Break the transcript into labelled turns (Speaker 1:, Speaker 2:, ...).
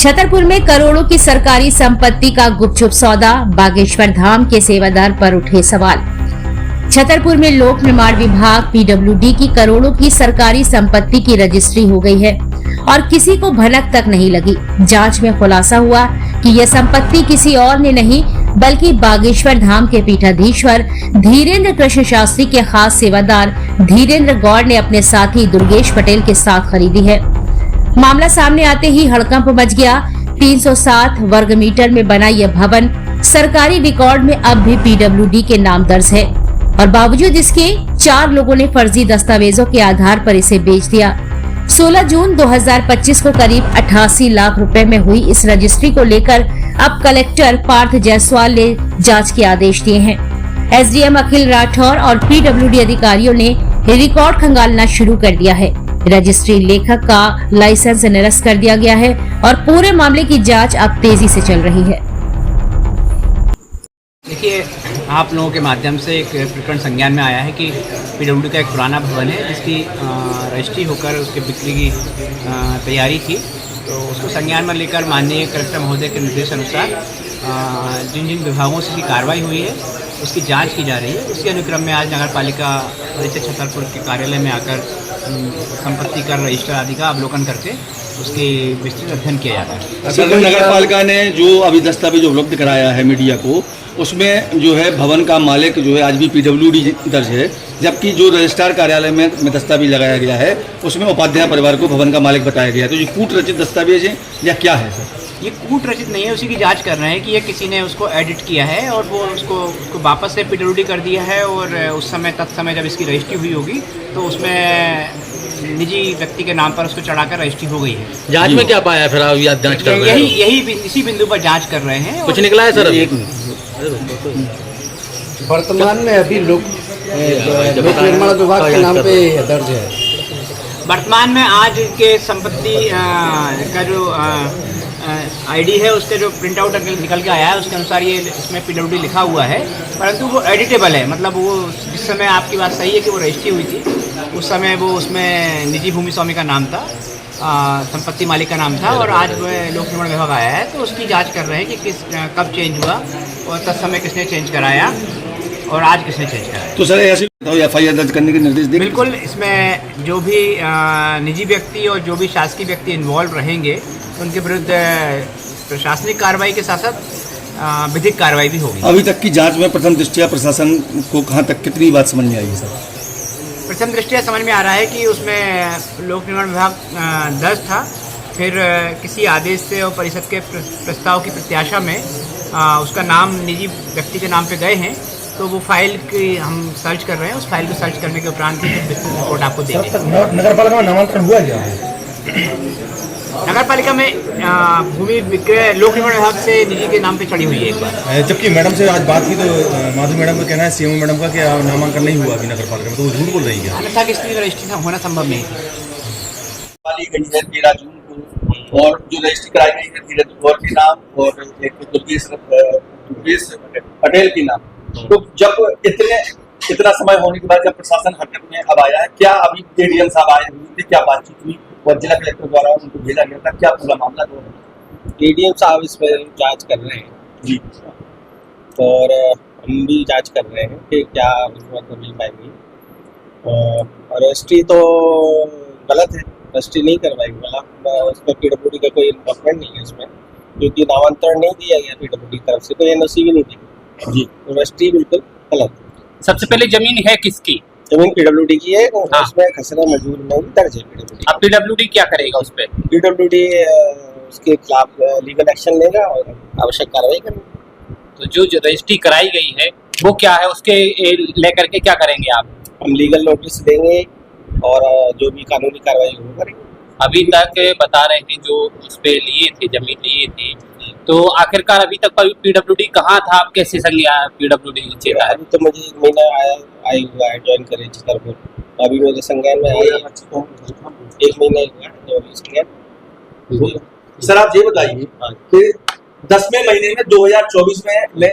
Speaker 1: छतरपुर में करोड़ों की सरकारी संपत्ति का गुपचुप सौदा, बागेश्वर धाम के सेवादार पर उठे सवाल। छतरपुर में लोक निर्माण विभाग पीडब्ल्यूडी की करोड़ों की सरकारी संपत्ति की रजिस्ट्री हो गई है और किसी को भनक तक नहीं लगी। जांच में खुलासा हुआ कि यह संपत्ति किसी और ने नहीं बल्कि बागेश्वर धाम के पीठाधीश्वर धीरेन्द्र कृष्ण शास्त्री के खास सेवादार धीरेन्द्र गौड़ ने अपने साथी दुर्गेश पटेल के साथ खरीदी है। मामला सामने आते ही हड़कंप मच गया। 307 वर्ग मीटर में बना यह भवन सरकारी रिकॉर्ड में अब भी पीडब्ल्यूडी के नाम दर्ज है और बावजूद इसके 4 लोगों ने फर्जी दस्तावेजों के आधार पर इसे बेच दिया। 16 जून 2025 को करीब 88 लाख रुपए में हुई इस रजिस्ट्री को लेकर अब कलेक्टर पार्थ जायसवाल ने जांच के आदेश दिए हैं। एसडीएम अखिल राठौर और पीडब्ल्यूडी अधिकारियों ने रिकॉर्ड खंगालना शुरू कर दिया है। रजिस्ट्री लेखक का लाइसेंस निरस्त कर दिया गया है और पूरे मामले की जांच अब तेजी से चल रही है।
Speaker 2: देखिए, आप लोगों के माध्यम से एक प्रकरण संज्ञान में आया है कि पीडब्ल्यूडी का एक पुराना भवन है जिसकी रजिस्ट्री होकर उसके बिक्री की तैयारी थी, तो उसको संज्ञान में लेकर माननीय कलेक्टर महोदय के निर्देश अनुसार जिन जिन विभागों से भी कार्रवाई हुई है उसकी जांच की जा रही है। उसी अनुक्रम में आज नगर पालिका परिषद छतरपुर के कार्यालय में आकर संपत्ति कर रजिस्टर आदि का अवलोकन करके उसकी विस्तृत अध्ययन किया जाता है।
Speaker 3: असल में नगर पालिका ने जो अभी दस्तावेज उपलब्ध कराया है मीडिया को, उसमें जो है भवन का मालिक जो है आज भी पीडब्ल्यूडी दर्ज है, जबकि जो रजिस्ट्रार कार्यालय में दस्तावेज लगाया गया है उसमें उपाध्याय परिवार को भवन का मालिक बताया गया है। तो ये कूट रचित दस्तावेज है या क्या है सर?
Speaker 2: ये कूट रचित नहीं है, उसी की जांच कर रहे हैं कि ये किसी ने उसको एडिट किया है और वो उसको वापस से पीडब्ल्यूडी कर दिया है और उस समय तत्समय जब इसकी रजिस्ट्री हुई होगी तो उसमें निजी व्यक्ति के नाम पर उसको चढ़ाकर रजिस्ट्री हो गई है।
Speaker 4: जांच में क्या पाया फिर आप या जांच कर रहे हैं?
Speaker 2: यही इसी बिंदु पर जांच कर रहे हैं।
Speaker 4: कुछ निकला है सर?
Speaker 5: वर्तमान में अभी लोक निर्माण विभाग के नाम पे दर्ज है।
Speaker 2: वर्तमान में आज के संपत्ति का जो आईडी है उसके जो प्रिंट आउट निकल के आया है उसके अनुसार ये इसमें पीडब्ल्यूडी लिखा हुआ है, परंतु वो एडिटेबल है। मतलब वो जिस समय आपकी बात सही है कि वो रजिस्ट्री हुई थी उस समय वो उसमें निजी भूमि स्वामी का नाम था, संपत्ति मालिक का नाम था, और आज वो लोक निर्माण विभाग आया है तो उसकी जांच कर रहे हैं कि कब चेंज हुआ और तत्समय किसने चेंज कराया और आज किसने चेंज कराया।
Speaker 3: तो सर ऐसे एफआईआर दर्ज करने के निर्देश दिए?
Speaker 2: बिल्कुल, इसमें जो भी निजी व्यक्ति और जो भी शासकीय व्यक्ति इन्वॉल्व रहेंगे उनके विरुद्ध प्रशासनिक कार्रवाई के साथ साथ विधिक कार्रवाई भी होगी।
Speaker 3: अभी तक की जांच में प्रथम दृष्टया प्रशासन को कहाँ तक कितनी बात समझ में आई है सर?
Speaker 2: प्रथम दृष्टया समझ में आ रहा है कि उसमें लोक निर्माण विभाग दर्ज था, फिर किसी आदेश से और परिषद के प्रस्ताव की प्रत्याशा में उसका नाम निजी व्यक्ति के नाम पे गए हैं, तो वो फाइल की हम सर्च कर रहे हैं। उस फाइल को सर्च करने के उपरांत विस्तृत रिपोर्ट आपको देंगे।
Speaker 5: नगर पालिका में नामांतरण हुआ क्या?
Speaker 2: नगर पालिका में भूमि विक्रय लोक निर्माण विभाग से निजी के नाम पे चढ़ी हुई है एक बार।
Speaker 5: जबकि मैडम से आज बात की तो माधुरी मैडम का कहना है, सीएम मैडम का, कि नामांकन नहीं हुआ अभी नगर पालिका में, तो वो झूठ बोल रही है।
Speaker 2: अन्यथा की स्थिति रजिस्ट्री होना संभव नहीं थी।
Speaker 6: वाली गई है 13 जून को और जो रजिस्ट्री कराई गई है धीरेन्द्र गौड़ के नाम और एक दुर्गेश पटेल के नाम। तो जब इतना समय होने के बाद जब प्रशासन हरकत में अब आया है, क्या अभी एडीएम साहब आए हुए थे, क्या बातचीत हुई और जिला कलेक्टर द्वारा उनको भेजा गया था, क्या पूरा मामला जो है?
Speaker 7: एडीएम साहब इस पर जांच कर रहे हैं
Speaker 6: जी,
Speaker 7: और हम भी जांच कर रहे हैं कि क्या रिश्वत मिल पाएगी। और रजिस्ट्री तो गलत है, रजिस्ट्री नहीं करवाई वाला, उसमें पीडब्ल्यूडी का कोई इन्वॉल्वमेंट नहीं है इसमें, क्योंकि नामांतरण नहीं दिया गया पीडब्ल्यूडी की तरफ से, तो एनओसी भी नहीं दी जी। तो रजिस्ट्री बिल्कुल गलत है।
Speaker 4: सबसे पहले जमीन है किसकी?
Speaker 7: जमीन पीडब्ल्यूडी की है, उसमें खसरा मजदूर में दर्ज है पीडब्ल्यूडी।
Speaker 4: अब पीडब्ल्यूडी क्या करेगा उस पर?
Speaker 7: पीडब्ल्यूडी उसके खिलाफ लीगल एक्शन लेगा और आवश्यक कार्रवाई करेगा।
Speaker 4: तो जो रजिस्ट्री कराई गई है वो क्या है, उसके लेकर के क्या करेंगे आप?
Speaker 7: हम लीगल नोटिस देंगे और जो भी कानूनी कार्रवाई वो करेंगे।
Speaker 4: अभी तक बता रहे हैं जो उस पे लिए थे, जमीन लिए थी, तो आखिरकार अभी तक पीडब्ल्यूडी कहाँ था? आप कैसे संज्ञ पीडब्ल्यूडी नीचे था?
Speaker 7: अभी तो मुझे 1 महीना आया हुआ है ज्वाइन करे छतरपुर, अभी मेरे संज्ञान में आया 1 महीना हुआ है तो अभी संज्ञान।
Speaker 6: सर आप ये बताइए कि 10वें महीने में 2024 में